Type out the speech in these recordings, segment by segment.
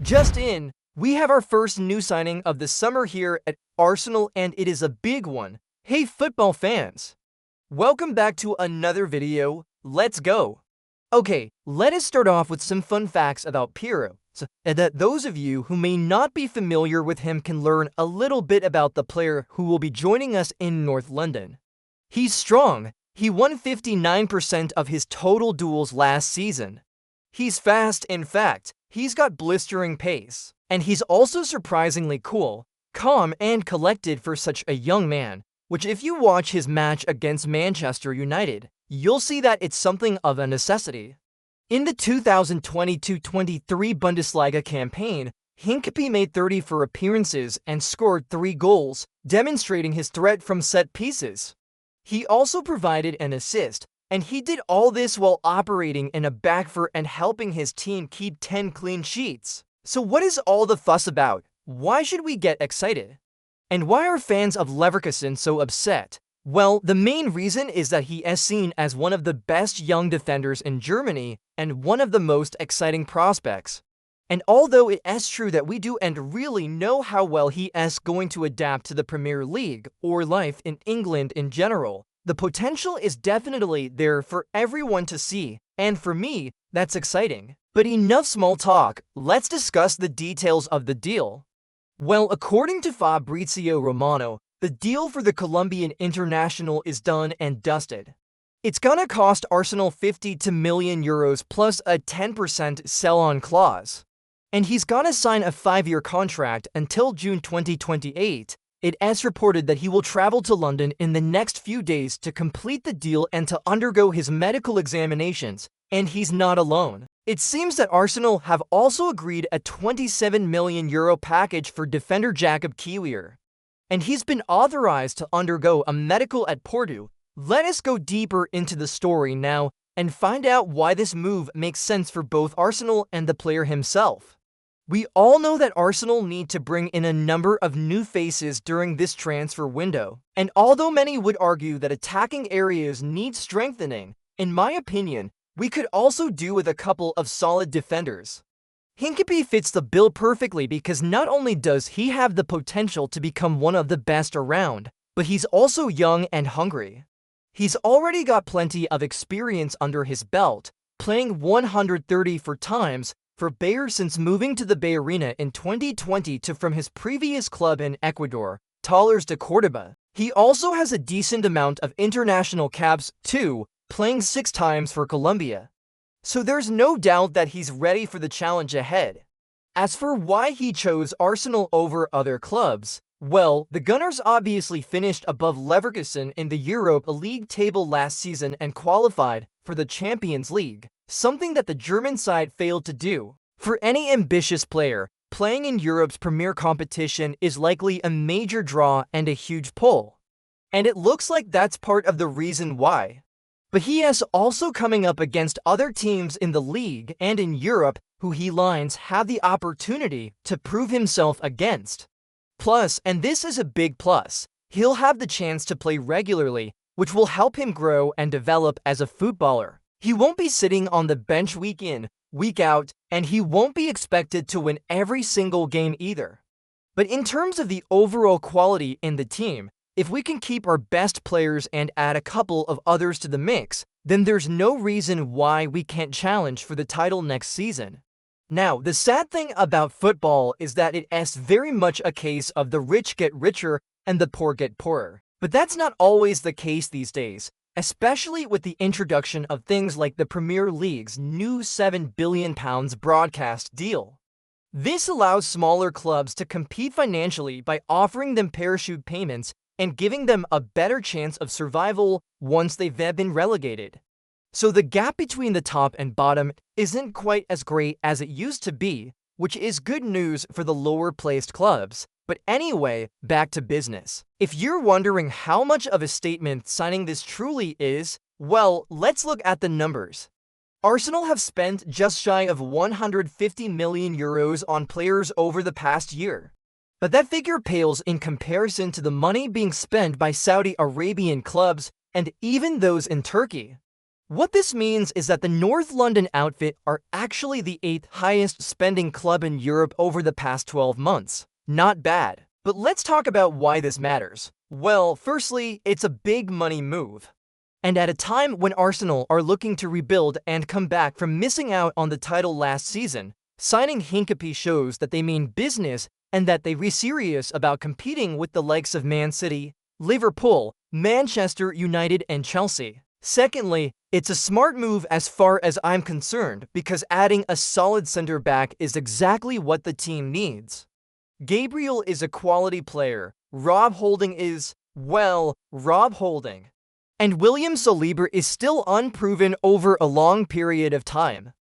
Just in, we have our first new signing of the summer here at Arsenal, and it is a big one. Hey football fans! Welcome back to another video. Let's go! Okay, let us start off with some fun facts about Piero, so that those of you who may not be familiar with him can learn a little bit about the player who will be joining us in North London. He's strong. He won 59% of his total duels last season. He's fast, in fact. He's got blistering pace, and he's also surprisingly cool, calm, and collected for such a young man, which if you watch his match against Manchester United, you'll see that it's something of a necessity. In the 2022-23 Bundesliga campaign, Hincapié made 34 appearances and scored 3 goals, demonstrating his threat from set pieces. He also provided an assist, and he did all this while operating in a back four and helping his team keep 10 clean sheets. So what is all the fuss about? Why should we get excited? And why are fans of Leverkusen so upset? Well, the main reason is that he is seen as one of the best young defenders in Germany and one of the most exciting prospects. And although it is true that we do and really know how well he is going to adapt to the Premier League or life in England in general, the potential is definitely there for everyone to see, and for me, that's exciting. But enough small talk, let's discuss the details of the deal. Well, according to Fabrizio Romano, the deal for the Colombian international is done and dusted. It's gonna cost Arsenal 50 million euros plus a 10% sell-on clause. And he's gonna sign a 5-year contract until June 2028. It is reported that he will travel to London in the next few days to complete the deal and to undergo his medical examinations, and he's not alone. It seems that Arsenal have also agreed a 27 million euro package for defender Jakub Kiwior, and he's been authorized to undergo a medical at Porto. Let us go deeper into the story now and find out why this move makes sense for both Arsenal and the player himself. We all know that Arsenal need to bring in a number of new faces during this transfer window, and although many would argue that attacking areas need strengthening, in my opinion, we could also do with a couple of solid defenders. Hincapié fits the bill perfectly because not only does he have the potential to become one of the best around, but he's also young and hungry. He's already got plenty of experience under his belt, playing 134 times for Bayer since moving to the Bay Arena in 2020 from his previous club in Ecuador, Talleres de Córdoba. He also has a decent amount of international caps too, playing 6 times for Colombia. So there's no doubt that he's ready for the challenge ahead. As for why he chose Arsenal over other clubs, well, the Gunners obviously finished above Leverkusen in the Europa League table last season and qualified for the Champions League, something that the German side failed to do. For any ambitious player, playing in Europe's premier competition is likely a major draw and a huge pull. And it looks like that's part of the reason why. But he is also coming up against other teams in the league and in Europe who he lines have the opportunity to prove himself against. Plus, and this is a big plus, he'll have the chance to play regularly, which will help him grow and develop as a footballer. He won't be sitting on the bench week in, week out, and he won't be expected to win every single game either. But in terms of the overall quality in the team, if we can keep our best players and add a couple of others to the mix, then there's no reason why we can't challenge for the title next season. Now, the sad thing about football is that it is very much a case of the rich get richer and the poor get poorer. But that's not always the case these days, especially with the introduction of things like the Premier League's new £7 billion broadcast deal. This allows smaller clubs to compete financially by offering them parachute payments and giving them a better chance of survival once they've been relegated. So the gap between the top and bottom isn't quite as great as it used to be, which is good news for the lower-placed clubs. But anyway, back to business. If you're wondering how much of a statement signing this truly is, well, let's look at the numbers. Arsenal have spent just shy of 150 million euros on players over the past year. But that figure pales in comparison to the money being spent by Saudi Arabian clubs and even those in Turkey. What this means is that the North London outfit are actually the 8th highest spending club in Europe over the past 12 months. Not bad. But let's talk about why this matters. Well, firstly, it's a big money move. And at a time when Arsenal are looking to rebuild and come back from missing out on the title last season, signing Hincapié shows that they mean business and that they're serious about competing with the likes of Man City, Liverpool, Manchester United, and Chelsea. Secondly, it's a smart move as far as I'm concerned because adding a solid center back is exactly what the team needs. Gabriel is a quality player. Rob Holding is, well, Rob Holding. And William Saliba is still unproven over a long period of time.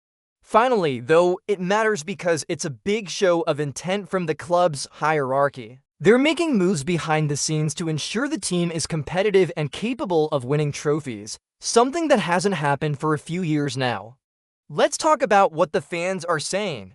Finally, though, it matters because it's a big show of intent from the club's hierarchy. They're making moves behind the scenes to ensure the team is competitive and capable of winning trophies, something that hasn't happened for a few years now. Let's talk about what the fans are saying.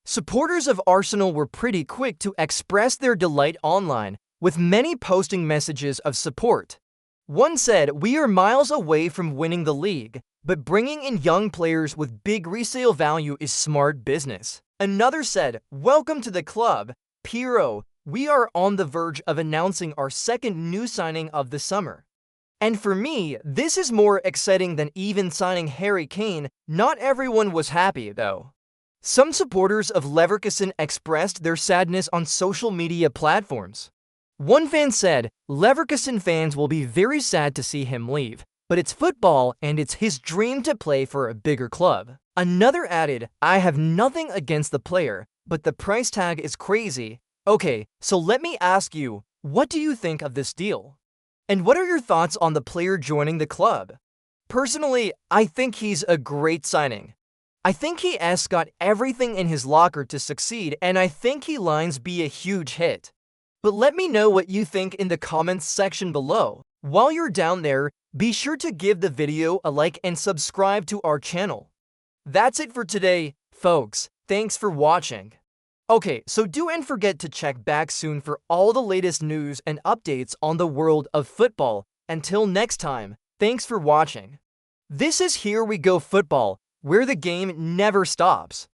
Supporters of Arsenal were pretty quick to express their delight online, with many posting messages of support. One said, "We are miles away from winning the league, but bringing in young players with big resale value is smart business." Another said, "Welcome to the club, Piero. We are on the verge of announcing our second new signing of the summer." And for me, this is more exciting than even signing Harry Kane. Not everyone was happy, though. Some supporters of Leverkusen expressed their sadness on social media platforms. One fan said, "Leverkusen fans will be very sad to see him leave, but it's football and it's his dream to play for a bigger club." Another added, "I have nothing against the player, but the price tag is crazy." Okay, so let me ask you, what do you think of this deal? And what are your thoughts on the player joining the club? Personally, I think he's a great signing. I think he's got everything in his locker to succeed, and I think he lines be a huge hit. But let me know what you think in the comments section below. While you're down there, be sure to give the video a like and subscribe to our channel. That's it for today, folks. Thanks for watching. Okay, so don't forget to check back soon for all the latest news and updates on the world of football. Until next time, thanks for watching. This is Here We Go Football, where the game never stops.